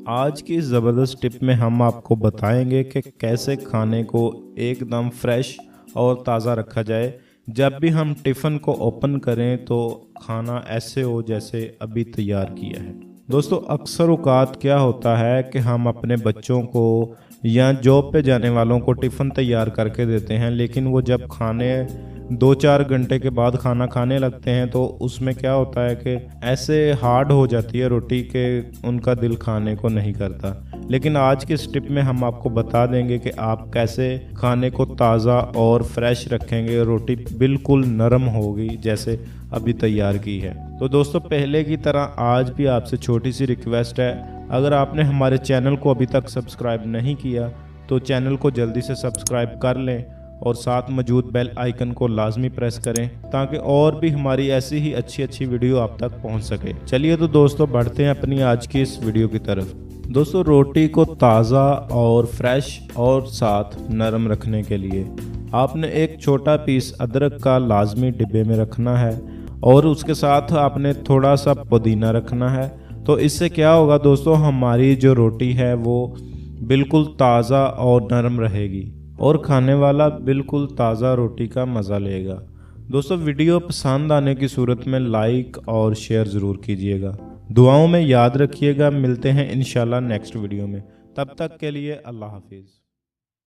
आज की ज़बरदस्त टिप में हम आपको बताएंगे कि कैसे खाने को एकदम फ्रेश और ताज़ा रखा जाए। जब भी हम टिफ़िन को ओपन करें तो खाना ऐसे हो जैसे अभी तैयार किया है। दोस्तों, अक्सर औक़ात क्या होता है कि हम अपने बच्चों को या जॉब पे जाने वालों को टिफ़िन तैयार करके देते हैं, लेकिन वो जब खाने 2-4 घंटे के बाद खाना खाने लगते हैं तो उसमें क्या होता है कि ऐसे हार्ड हो जाती है रोटी के उनका दिल खाने को नहीं करता। लेकिन आज के इस टिप में हम आपको बता देंगे कि आप कैसे खाने को ताज़ा और फ्रेश रखेंगे, रोटी बिल्कुल नरम होगी जैसे अभी तैयार की है। तो दोस्तों, पहले की तरह आज भी आपसे छोटी सी रिक्वेस्ट है, अगर आपने हमारे चैनल को अभी तक सब्सक्राइब नहीं किया तो चैनल को जल्दी से सब्सक्राइब कर लें और साथ मौजूद बेल आइकन को लाजमी प्रेस करें ताकि और भी हमारी ऐसी ही अच्छी वीडियो आप तक पहुंच सके। चलिए तो दोस्तों, बढ़ते हैं अपनी आज की इस वीडियो की तरफ। दोस्तों, रोटी को ताज़ा और फ्रेश और साथ नरम रखने के लिए आपने एक छोटा पीस अदरक का लाजमी डिब्बे में रखना है और उसके साथ आपने थोड़ा सा पुदीना रखना है। तो इससे क्या होगा दोस्तों, हमारी जो रोटी है वो बिल्कुल ताज़ा और नरम रहेगी और खाने वाला बिल्कुल ताज़ा रोटी का मज़ा लेगा। दोस्तों, वीडियो पसंद आने की सूरत में लाइक और शेयर ज़रूर कीजिएगा। दुआओं में याद रखिएगा। मिलते हैं इंशाल्लाह नेक्स्ट वीडियो में। तब तक के लिए अल्लाह हाफिज़।